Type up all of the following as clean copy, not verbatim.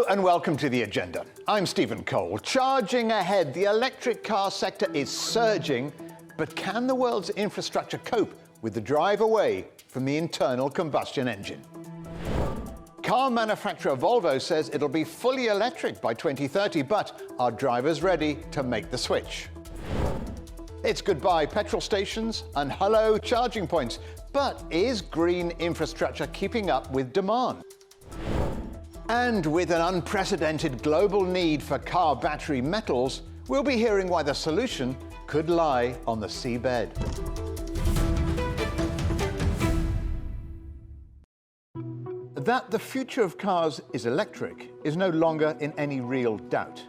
Hello and welcome to The Agenda. I'm Stephen Cole. Charging ahead, the electric car sector is surging, but can the world's infrastructure cope with the drive away from the internal combustion engine? Car manufacturer Volvo says it'll be fully electric by 2030, but are drivers ready to make the switch? It's goodbye petrol stations and hello charging points, but is green infrastructure keeping up with demand? And with an unprecedented global need for car battery metals, we'll be hearing why the solution could lie on the seabed. That the future of cars is electric is no longer in any real doubt.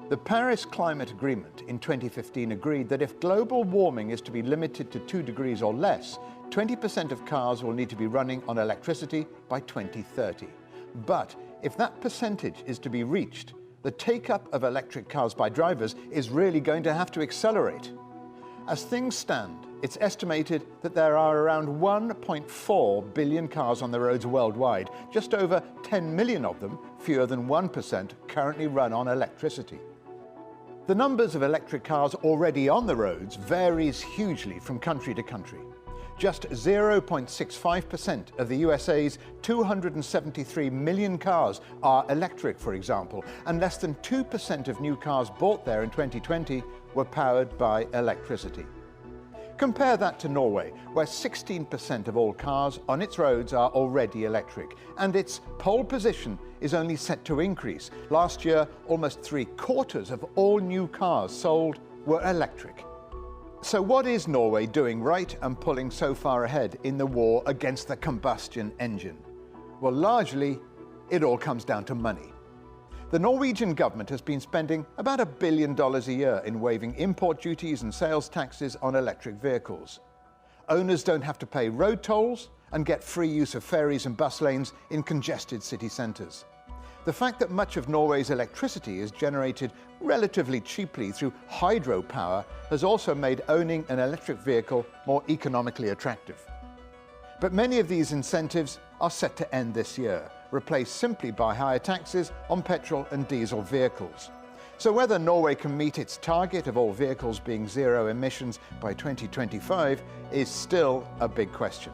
The Paris Climate Agreement in 2015 agreed that if global warming is to be limited to 2 degrees or less, 20% of cars will need to be running on electricity by 2030. But if that percentage is to be reached, the take-up of electric cars by drivers is really going to have to accelerate. As things stand, it's estimated that there are around 1.4 billion cars on the roads worldwide. Just over 10 million of them, fewer than 1%, currently run on electricity. The numbers of electric cars already on the roads varies hugely from country to country. Just 0.65% of the USA's 273 million cars are electric, for example, and less than 2% of new cars bought there in 2020 were powered by electricity. Compare that to Norway, where 16% of all cars on its roads are already electric, and its pole position is only set to increase. Last year, almost 3/4 of all new cars sold were electric. So what is Norway doing right and pulling so far ahead in the war against the combustion engine? Well, largely, it all comes down to money. The Norwegian government has been spending about $1 billion a year in waiving import duties and sales taxes on electric vehicles. Owners don't have to pay road tolls and get free use of ferries and bus lanes in congested city centres. The fact that much of Norway's electricity is generated relatively cheaply through hydropower has also made owning an electric vehicle more economically attractive. But many of these incentives are set to end this year, replaced simply by higher taxes on petrol and diesel vehicles. So whether Norway can meet its target of all vehicles being zero emissions by 2025 is still a big question.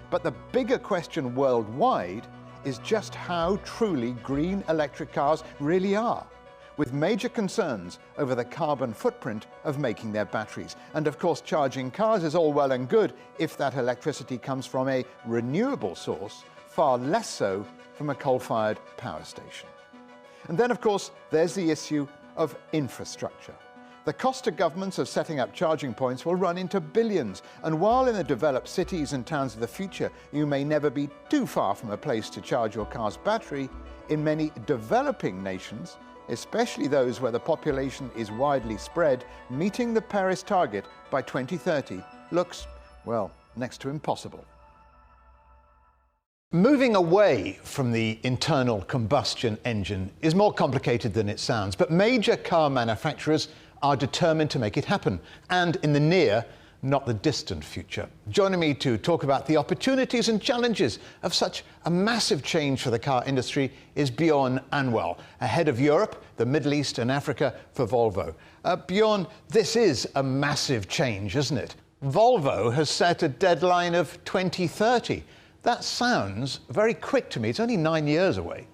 But the bigger question worldwide is just how truly green electric cars really are, with major concerns over the carbon footprint of making their batteries. And of course, charging cars is all well and good if that electricity comes from a renewable source, far less so from a coal-fired power station. And then, of course, there's the issue of infrastructure. The cost to governments of setting up charging points will run into billions, and while in the developed cities and towns of the future you may never be too far from a place to charge your car's battery, in many developing nations, especially those where the population is widely spread, meeting the Paris target by 2030 looks, well, next to impossible. Moving away from the internal combustion engine is more complicated than it sounds, but major car manufacturers are determined to make it happen, and in the near, not the distant future. Joining me to talk about the opportunities and challenges of such a massive change for the car industry is Björn Annwall, head of Europe, the Middle East and Africa for Volvo. Björn, this is a massive change, isn't it? Volvo has set a deadline of 2030. That sounds very quick to me. It's only 9 years away.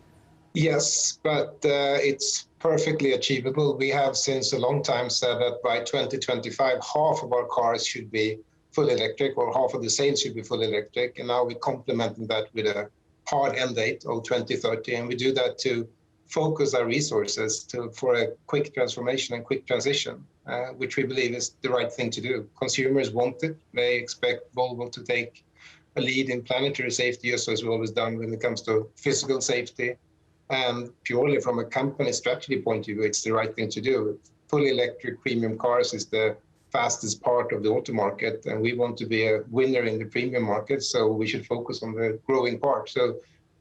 Yes, but it's perfectly achievable. We have since a long time said that by 2025, half of our cars should be fully electric, or half of the sales should be fully electric. And now we're complementing that with a hard end date of 2030. And we do that to focus our resources for a quick transformation and quick transition, which we believe is the right thing to do. Consumers want it. They expect Volvo to take a lead in planetary safety, as we've always done when it comes to physical safety. And purely from a company strategy point of view, it's the right thing to do. Fully electric premium cars is the fastest part of the auto market, and we want to be a winner in the premium market, so we should focus on the growing part. So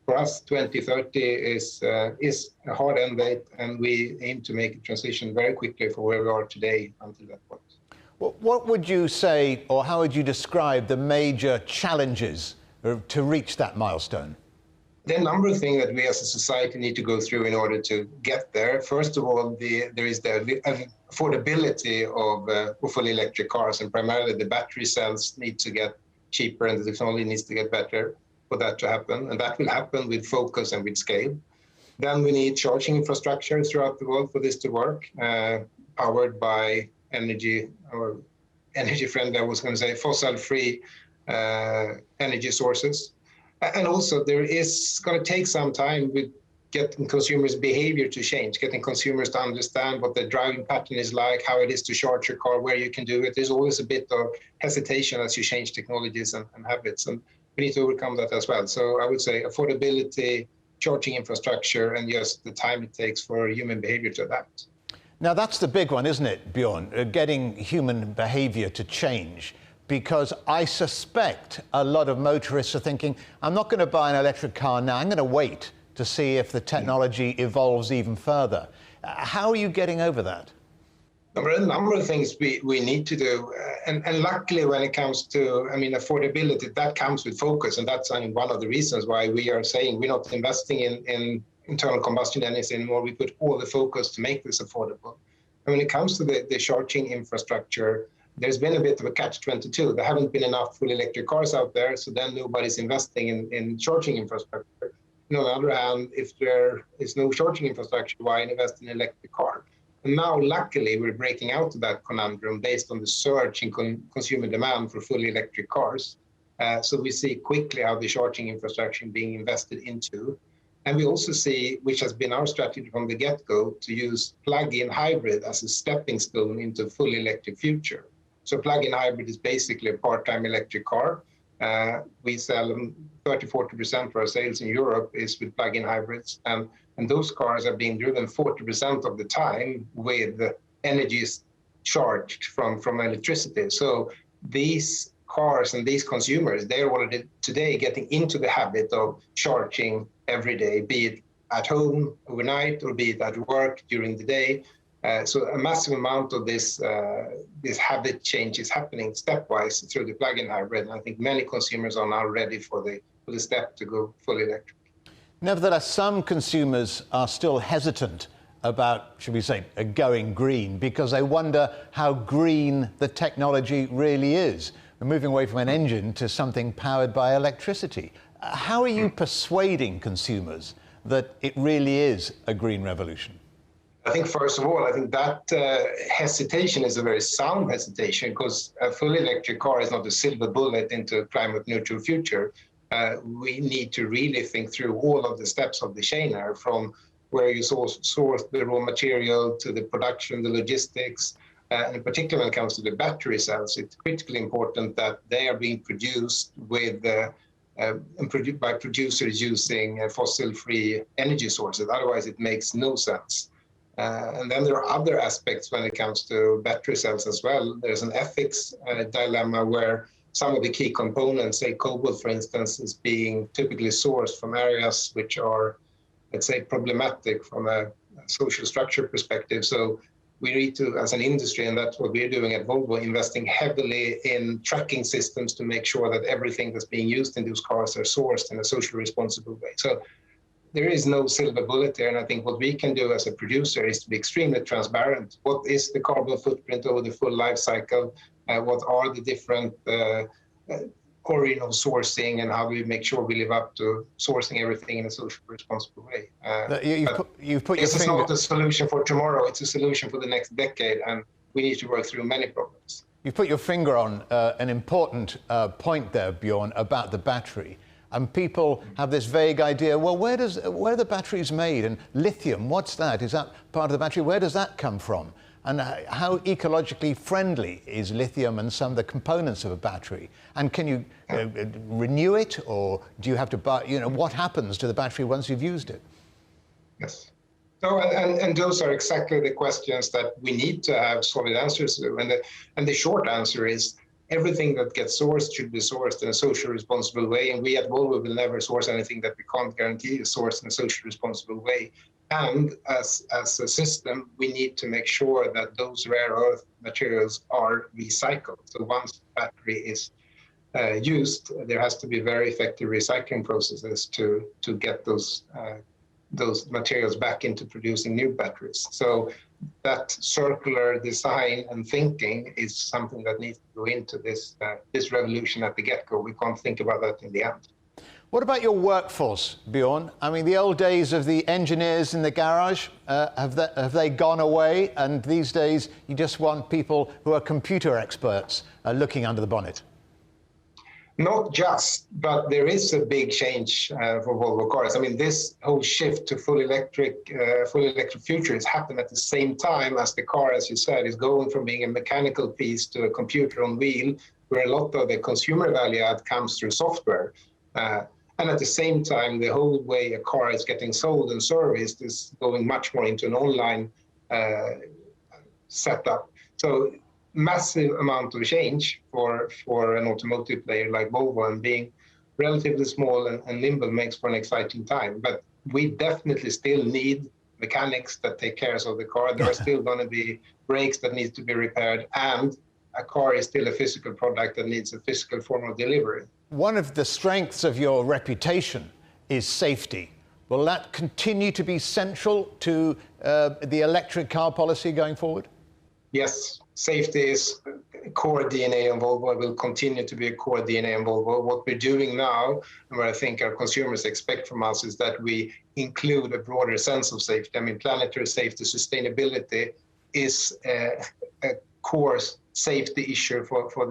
for us, 2030 is a hard end date, and we aim to make a transition very quickly from where we are today until that point. What would you say, or how would you describe the major challenges to reach that milestone? There are a number of things that we as a society need to go through in order to get there. First of all, there is the affordability of fully electric cars, and primarily the battery cells need to get cheaper and the technology needs to get better for that to happen. And that will happen with focus and with scale. Then we need charging infrastructure throughout the world for this to work, powered by energy friendly, I was going to say fossil-free energy sources. And also there is going to take some time with getting consumers' behavior to change, getting consumers to understand what their driving pattern is like, how it is to charge your car, where you can do it. There's always a bit of hesitation as you change technologies and habits, and we need to overcome that as well. So I would say affordability, charging infrastructure, and just the time it takes for human behavior to adapt. Now that's the big one, isn't it, Björn? Getting human behavior to change. Because I suspect a lot of motorists are thinking, I'm not going to buy an electric car now, I'm going to wait to see if the technology evolves even further. How are you getting over that? There are a number of things we need to do. And luckily, when it comes to, affordability, that comes with focus. And that's one of the reasons why we are saying we're not investing in internal combustion engines anymore. We put all the focus to make this affordable. And when it comes to the charging infrastructure, there's been a bit of a catch-22. There haven't been enough full electric cars out there, so then nobody's investing in charging infrastructure. And on the other hand, if there is no charging infrastructure, why invest in an electric car? And now, luckily, we're breaking out of that conundrum based on the surge in consumer demand for fully electric cars. So we see quickly how the charging infrastructure is being invested into. And we also see, which has been our strategy from the get-go, to use plug-in hybrid as a stepping stone into a fully electric future. So plug-in hybrid is basically a part-time electric car. We sell 30-40% of our sales in Europe is with plug-in hybrids. And those cars are being driven 40% of the time with energy charged from electricity. So these cars and these consumers, they're already today getting into the habit of charging every day, be it at home overnight or be it at work during the day. So a massive amount of this habit change is happening stepwise through the plug-in hybrid. And I think many consumers are now ready for the step to go fully electric. Nevertheless, some consumers are still hesitant about, should we say, going green because they wonder how green the technology really is. We're moving away from an engine to something powered by electricity. How are you persuading consumers that it really is a green revolution? I think, first of all, I think that hesitation is a very sound hesitation because a fully electric car is not a silver bullet into a climate neutral future. We need to really think through all of the steps of the chain here, from where you source the raw material to the production, the logistics, and in particular when it comes to the battery cells, it's critically important that they are being produced with by producers using fossil-free energy sources. Otherwise, it makes no sense. And then there are other aspects when it comes to battery cells as well. There's an ethics dilemma where some of the key components, say cobalt, for instance, is being typically sourced from areas which are, let's say, problematic from a social structure perspective. So we need to, as an industry, and that's what we're doing at Volvo, investing heavily in tracking systems to make sure that everything that's being used in those cars are sourced in a socially responsible way. So there is no silver bullet there, and I think what we can do as a producer is to be extremely transparent. What is the carbon footprint over the full life cycle? What are the different origin of sourcing, and how do we make sure we live up to sourcing everything in a socially responsible way? This is not a solution for tomorrow, it's a solution for the next decade, and we need to work through many problems. You've put your finger on an important point there, Björn, about the battery. And people have this vague idea, well, where are the batteries made? And lithium, what's that? Is that part of the battery? Where does that come from? And how ecologically friendly is lithium and some of the components of a battery? And can you renew it, or do you have to buy, what happens to the battery once you've used it? Yes. No, and those are exactly the questions that we need to have solid answers to. And the short answer is, everything that gets sourced should be sourced in a socially responsible way. And we at Volvo will never source anything that we can't guarantee is sourced in a socially responsible way. And as a system, we need to make sure that those rare earth materials are recycled. So once the battery is used, there has to be very effective recycling processes to get those materials back into producing new batteries. So that circular design and thinking is something that needs to go into this revolution at the get-go. We can't think about that in the end. What about your workforce, Björn? I mean, the old days of the engineers in the garage, have they gone away? And these days, you just want people who are computer experts looking under the bonnet? Not just, but there is a big change for Volvo cars. I mean, this whole shift to fully electric future has happened at the same time as the car, as you said, is going from being a mechanical piece to a computer on wheel, where a lot of the consumer value add comes through software. And at the same time, the whole way a car is getting sold and serviced is going much more into an online setup. So massive amount of change for an automotive player like Volvo, and being relatively small and nimble makes for an exciting time. But we definitely still need mechanics that take care of the car. There are still going to be brakes that need to be repaired, and a car is still a physical product that needs a physical form of delivery. One of the strengths of your reputation is safety. Will that continue to be central to the electric car policy going forward? Yes, safety is core DNA on Volvo. It will continue to be a core DNA on Volvo. What we're doing now, and what I think our consumers expect from us, is that we include a broader sense of safety. I mean, planetary safety, sustainability is a core safety issue for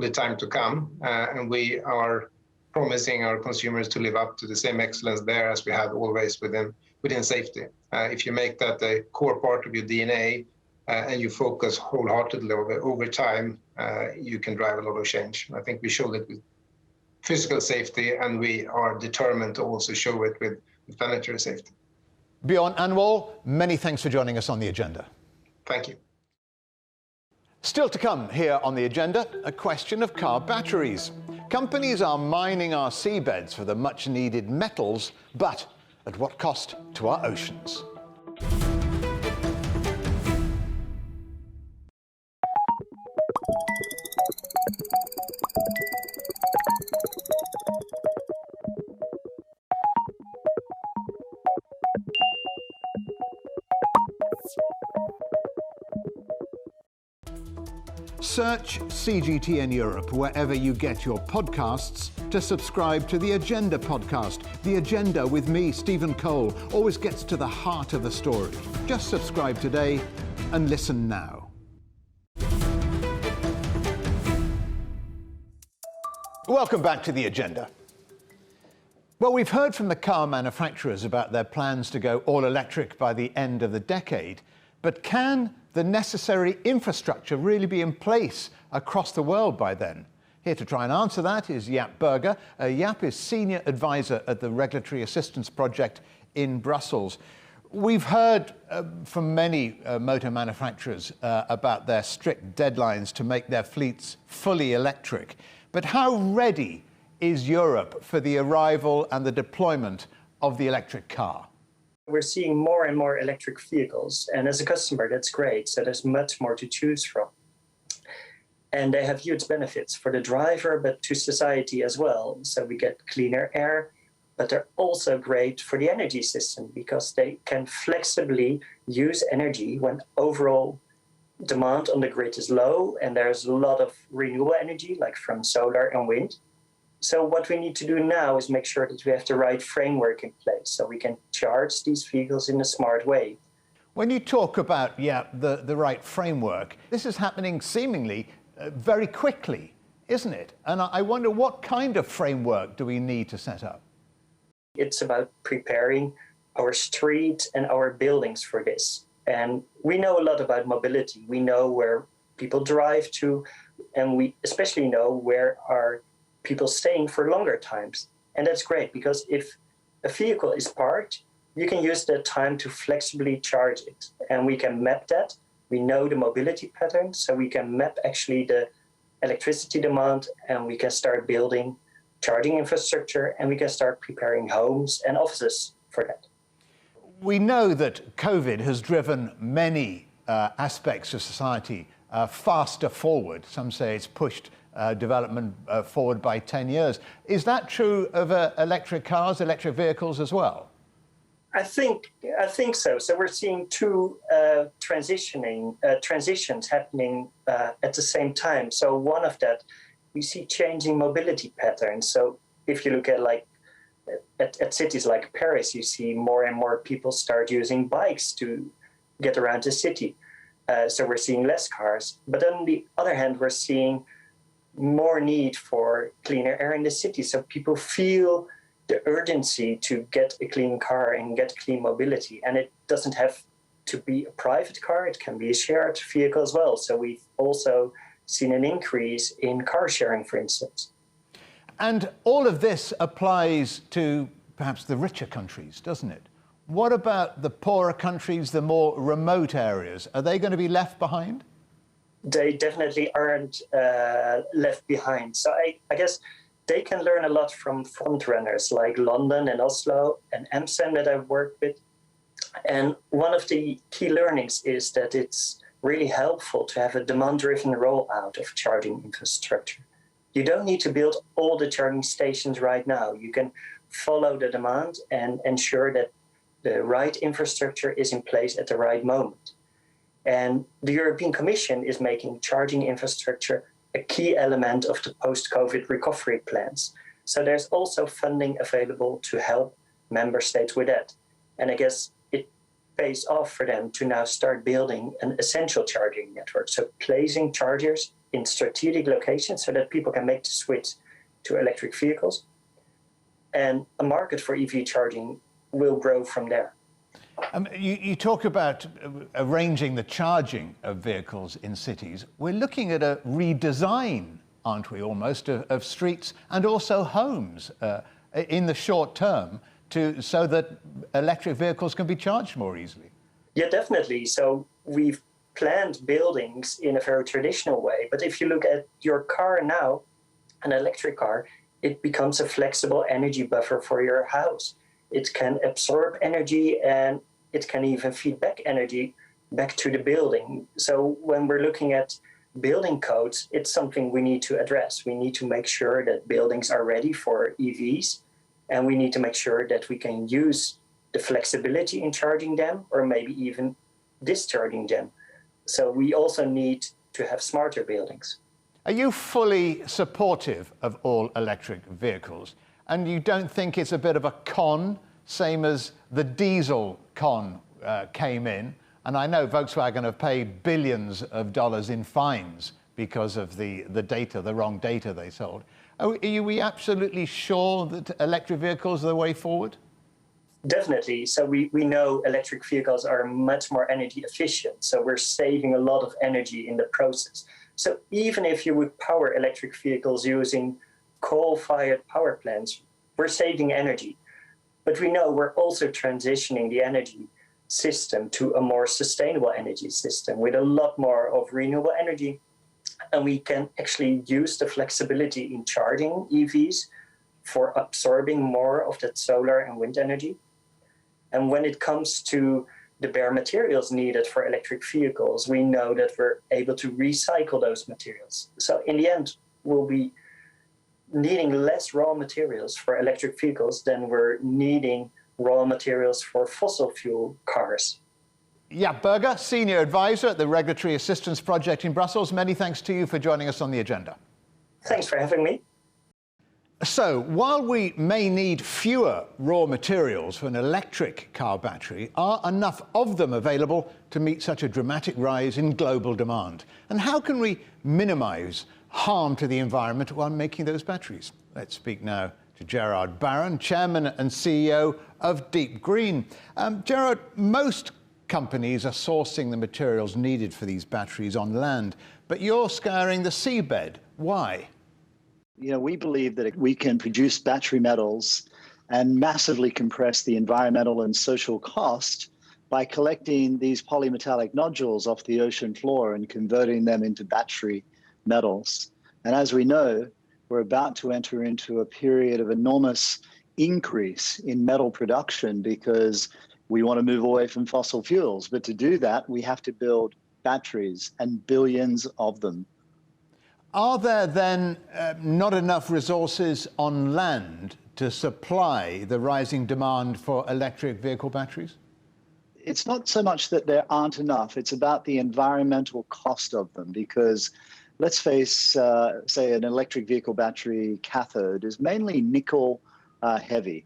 the time to come. And we are promising our consumers to live up to the same excellence there as we have always within safety. If you make that a core part of your DNA, and you focus wholeheartedly over time, you can drive a lot of change. I think we showed it with physical safety, and we are determined to also show it with planetary safety. Björn Annwall, many thanks for joining us on The Agenda. Thank you. Still to come here on The Agenda, a question of car batteries. Companies are mining our seabeds for the much-needed metals, but at what cost to our oceans? Search CGTN Europe wherever you get your podcasts to subscribe to The Agenda podcast. The Agenda with me, Stephen Cole, always gets to the heart of the story. Just subscribe today and listen now. Welcome back to The Agenda. Well, we've heard from the car manufacturers about their plans to go all electric by the end of the decade, but can the necessary infrastructure really be in place across the world by then? Here to try and answer that is Jaap Burger. Jaap is Senior Advisor at the Regulatory Assistance Project in Brussels. We've heard from many motor manufacturers about their strict deadlines to make their fleets fully electric. But how ready is Europe for the arrival and the deployment of the electric car? We're seeing more and more electric vehicles, and as a customer, that's great. So there's much more to choose from. And they have huge benefits for the driver, but to society as well. So we get cleaner air, but they're also great for the energy system because they can flexibly use energy when overall demand on the grid is low and there's a lot of renewable energy, like from solar and wind. So what we need to do now is make sure that we have the right framework in place so we can charge these vehicles in a smart way. When you talk about, the right framework, this is happening seemingly very quickly, isn't it? And I wonder, what kind of framework do we need to set up? It's about preparing our street and our buildings for this. And we know a lot about mobility. We know where people drive to, and we especially know where are people staying for longer times. And that's great because if a vehicle is parked, you can use that time to flexibly charge it. And we can map that. We know the mobility patterns, so we can map actually the electricity demand, and we can start building charging infrastructure, and we can start preparing homes and offices for that. We know that COVID has driven many aspects of society faster forward. Some say it's pushed development forward by 10 years. Is that true of electric cars, electric vehicles as well? I think so. So we're seeing two transitions happening at the same time. So one of that, we see changing mobility patterns. So if you look at at cities like Paris, you see more and more people start using bikes to get around the city. So we're seeing less cars. But on the other hand, we're seeing more need for cleaner air in the city. So people feel the urgency to get a clean car and get clean mobility. And it doesn't have to be a private car, it can be a shared vehicle as well. So we've also seen an increase in car sharing, for instance. And all of this applies to perhaps the richer countries, doesn't it? What about the poorer countries, the more remote areas? Are they going to be left behind? They definitely aren't left behind. So I guess they can learn a lot from front runners like London and Oslo and Amsterdam that I've worked with. And one of the key learnings is that it's really helpful to have a demand-driven rollout of charging infrastructure. You don't need to build all the charging stations right now. You can follow the demand and ensure that the right infrastructure is in place at the right moment. And the European Commission is making charging infrastructure a key element of the post-COVID recovery plans. So there's also funding available to help member states with that. And I guess it pays off for them to now start building an essential charging network. So placing chargers in strategic locations so that people can make the switch to electric vehicles. And a market for EV charging will grow from there. You talk about arranging the charging of vehicles in cities. We're looking at a redesign, aren't we, almost, of streets and also homes in the short term so that electric vehicles can be charged more easily. Yeah, definitely. So we've planned buildings in a very traditional way. But if you look at your car now, an electric car, it becomes a flexible energy buffer for your house. It can absorb energy and it can even feed back energy back to the building. So when we're looking at building codes, it's something we need to address. We need to make sure that buildings are ready for EVs, and we need to make sure that we can use the flexibility in charging them or maybe even discharging them. So we also need to have smarter buildings. Are you fully supportive of all electric vehicles? And you don't think it's a bit of a con, same as the diesel con came in? And I know Volkswagen have paid billions of dollars in fines because of the wrong data they sold. Are we absolutely sure that electric vehicles are the way forward? Definitely. So we know electric vehicles are much more energy efficient. So we're saving a lot of energy in the process. So even if you would power electric vehicles using coal-fired power plants, we're saving energy. But we know we're also transitioning the energy system to a more sustainable energy system with a lot more of renewable energy. And we can actually use the flexibility in charging EVs for absorbing more of that solar and wind energy. And when it comes to the bare materials needed for electric vehicles, we know that we're able to recycle those materials. So in the end, we'll be needing less raw materials for electric vehicles than we're needing raw materials for fossil fuel cars. Jaap Burger, Senior Advisor at the Regulatory Assistance Project in Brussels. Many thanks to you for joining us on the agenda. Thanks for having me. So, while we may need fewer raw materials for an electric car battery, are enough of them available to meet such a dramatic rise in global demand? And how can we minimize harm to the environment while making those batteries? Let's speak now to Jaap Burger, Chairman and CEO of Deep Green. Jaap, most companies are sourcing the materials needed for these batteries on land, but you're scouring the seabed. Why? You know, we believe that we can produce battery metals and massively compress the environmental and social cost by collecting these polymetallic nodules off the ocean floor and converting them into battery metals. And as we know, we're about to enter into a period of enormous increase in metal production because we want to move away from fossil fuels. But to do that, we have to build batteries and billions of them. Are there then not enough resources on land to supply the rising demand for electric vehicle batteries? It's not so much that there aren't enough, it's about the environmental cost of them, because let's face, say, an electric vehicle battery cathode is mainly nickel heavy.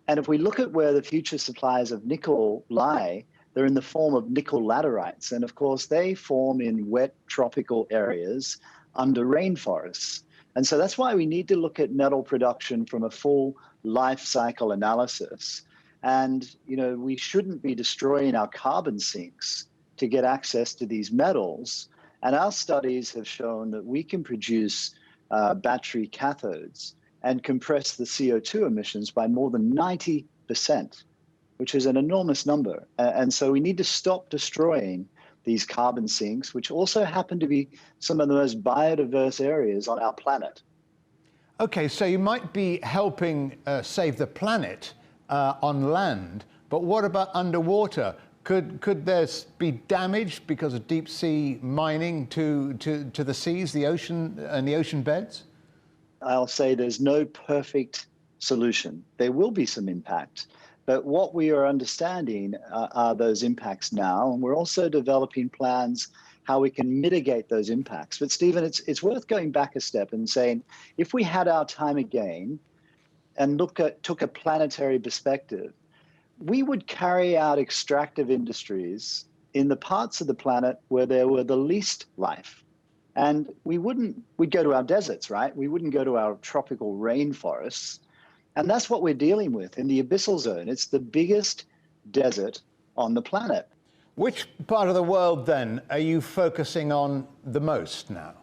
And if we look at where the future supplies of nickel lie, they're in the form of nickel laterites. And of course, they form in wet tropical areas under rainforests. And so that's why we need to look at metal production from a full life cycle analysis. And we shouldn't be destroying our carbon sinks to get access to these metals. And our studies have shown that we can produce battery cathodes and compress the CO2 emissions by more than 90%, which is an enormous number. And so we need to stop destroying these carbon sinks, which also happen to be some of the most biodiverse areas on our planet. Okay, so you might be helping save the planet on land, but what about underwater? Could there be damage because of deep sea mining to the seas, the ocean, and the ocean beds? I'll say there's no perfect solution. There will be some impact, but what we are understanding are those impacts now, and we're also developing plans how we can mitigate those impacts. But Stephen, it's worth going back a step and saying, if we had our time again and took a planetary perspective, we would carry out extractive industries in the parts of the planet where there were the least life. And we'd go to our deserts, right? We wouldn't go to our tropical rainforests. And that's what we're dealing with in the abyssal zone. It's the biggest desert on the planet. Which part of the world, then, are you focusing on the most now?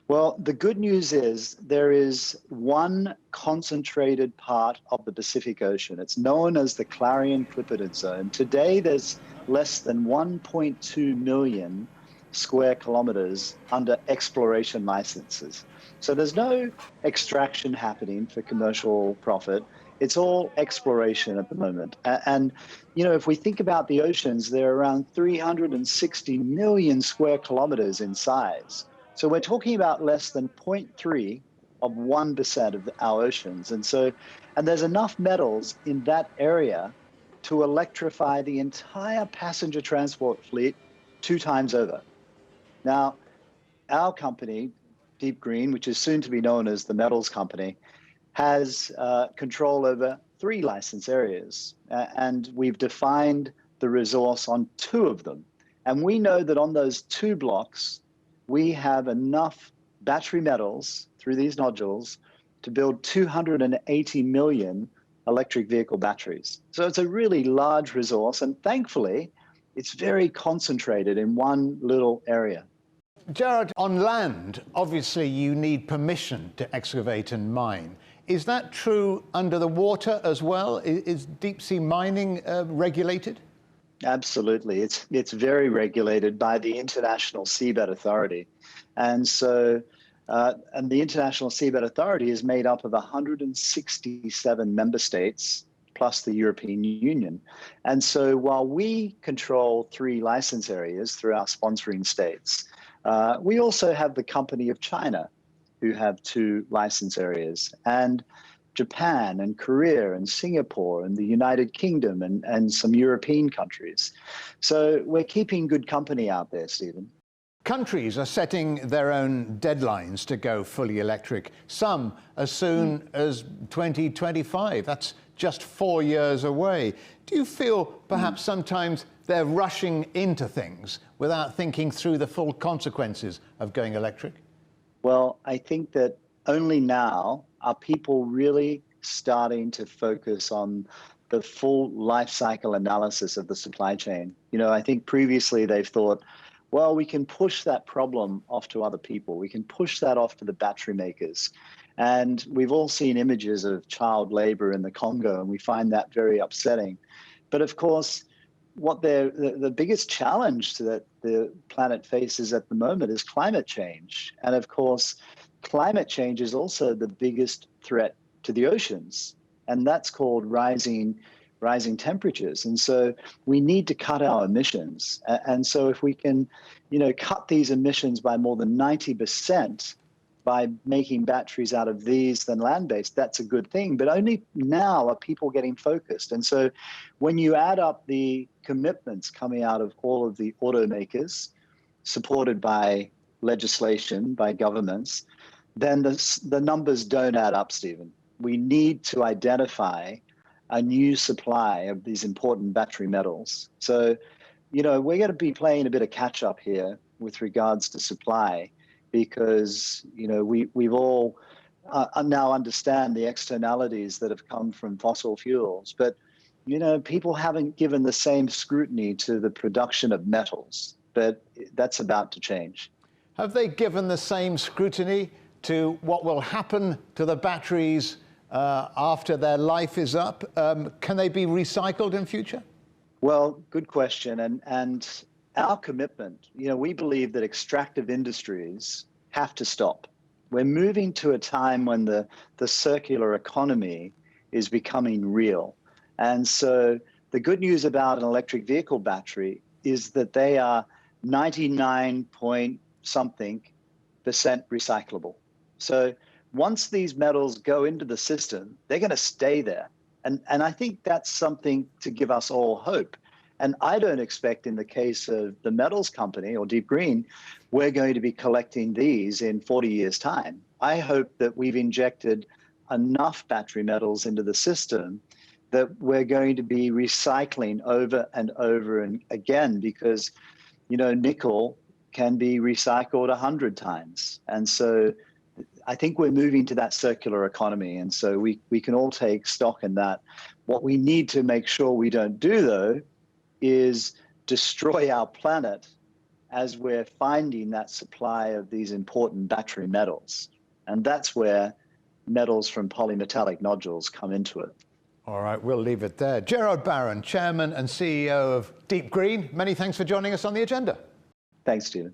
Well, the good news is there is one concentrated part of the Pacific Ocean. It's known as the Clarion-Clipperton Zone. Today, there's less than 1.2 million square kilometers under exploration licenses. So there's no extraction happening for commercial profit. It's all exploration at the moment. And, if we think about the oceans, they're around 360 million square kilometers in size. So we're talking about less than 0.3 of 1% of our oceans. And there's enough metals in that area to electrify the entire passenger transport fleet 2 times over. Now, our company, Deep Green, which is soon to be known as the Metals Company, has control over 3 license areas. And we've defined the resource on 2 of them. And we know that on those 2 blocks, we have enough battery metals through these nodules to build 280 million electric vehicle batteries. So it's a really large resource, and thankfully, it's very concentrated in one little area. Jared, on land, obviously you need permission to excavate and mine. Is that true under the water as well? Is deep sea mining regulated? Absolutely. It's very regulated by the International Seabed Authority. And so, and the International Seabed Authority is made up of 167 member states, plus the European Union. And so while we control 3 license areas through our sponsoring states, we also have the Company of China, who have 2 license areas, and Japan and Korea and Singapore and the United Kingdom and some European countries. So we're keeping good company out there, Stephen. Countries are setting their own deadlines to go fully electric, some as soon as 2025. That's just 4 years away. Do you feel perhaps sometimes they're rushing into things without thinking through the full consequences of going electric? Well, I think that only now are people really starting to focus on the full life cycle analysis of the supply chain. I think previously they've thought, well, we can push that problem off to other people. We can push that off to the battery makers. And we've all seen images of child labor in the Congo, and we find that very upsetting. But of course, what the biggest challenge that the planet faces at the moment is climate change. And of course, climate change is also the biggest threat to the oceans, and that's called rising temperatures. And so we need to cut our emissions. And so if we can, cut these emissions by more than 90%, by making batteries out of these than land-based, that's a good thing. But only now are people getting focused. And so when you add up the commitments coming out of all of the automakers, supported by legislation, by governments, then the numbers don't add up, Stephen. We need to identify a new supply of these important battery metals. So, we're going to be playing a bit of catch up here with regards to supply, because, we've all now understand the externalities that have come from fossil fuels. But, people haven't given the same scrutiny to the production of metals, but that's about to change. Have they given the same scrutiny to what will happen to the batteries after their life is up? Can they be recycled in future? Well, good question. And our commitment, we believe that extractive industries have to stop. We're moving to a time when the circular economy is becoming real. And so the good news about an electric vehicle battery is that they are 99 point something % recyclable. So once these metals go into the system, they're going to stay there. And I think that's something to give us all hope. And I don't expect in the case of the metals company or Deep Green, we're going to be collecting these in 40 years' time. I hope that we've injected enough battery metals into the system that we're going to be recycling over and over and again, because, nickel can be recycled 100 times. And so I think we're moving to that circular economy. And so we can all take stock in that. What we need to make sure we don't do, though, is destroy our planet as we're finding that supply of these important battery metals. And that's where metals from polymetallic nodules come into it. All right, we'll leave it there. Gerard Barron, Chairman and CEO of Deep Green, many thanks for joining us on The Agenda. Thanks, Stephen.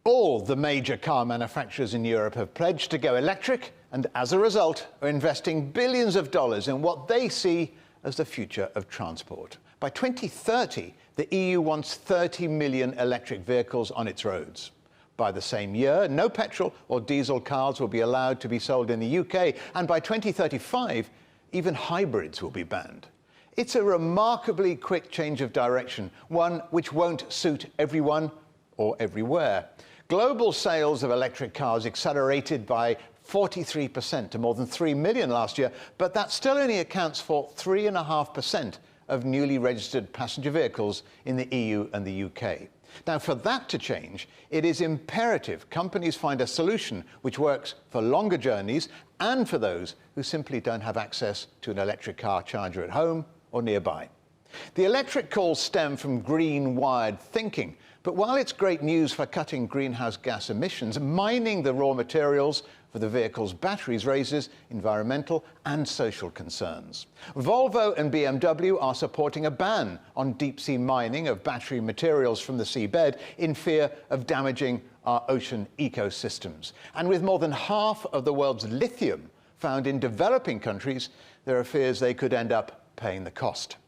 All the major car manufacturers in Europe have pledged to go electric, and as a result are investing billions of dollars in what they see as the future of transport. By 2030, the EU wants 30 million electric vehicles on its roads. By the same year, no petrol or diesel cars will be allowed to be sold in the UK, and by 2035, even hybrids will be banned. It's a remarkably quick change of direction, one which won't suit everyone or everywhere. Global sales of electric cars accelerated by 43% to more than 3 million last year, but that still only accounts for 3.5% of newly registered passenger vehicles in the EU and the UK. Now, for that to change, it is imperative companies find a solution which works for longer journeys and for those who simply don't have access to an electric car charger at home or nearby. The electric calls stem from green-wired thinking, but while it's great news for cutting greenhouse gas emissions, mining the raw materials for the vehicle's batteries raises environmental and social concerns. Volvo and BMW are supporting a ban on deep-sea mining of battery materials from the seabed in fear of damaging our ocean ecosystems. And with more than half of the world's lithium found in developing countries, there are fears they could end up paying the cost.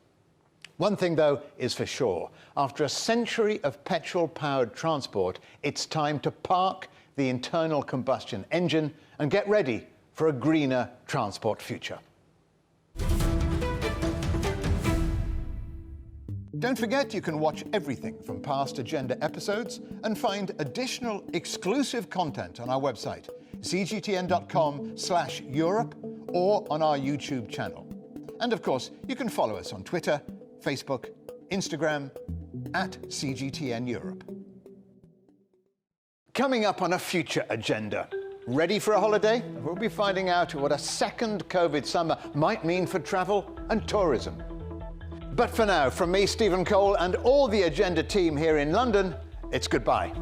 One thing, though, is for sure. After a century of petrol-powered transport, it's time to park the internal combustion engine and get ready for a greener transport future. Don't forget, you can watch everything from past Agenda episodes and find additional exclusive content on our website, cgtn.com/Europe, or on our YouTube channel. And of course, you can follow us on Twitter, Facebook, Instagram, @CGTN Europe. Coming up on a future agenda. Ready for a holiday? We'll be finding out what a second COVID summer might mean for travel and tourism. But for now, from me, Stephen Cole, and all the Agenda team here in London, it's goodbye.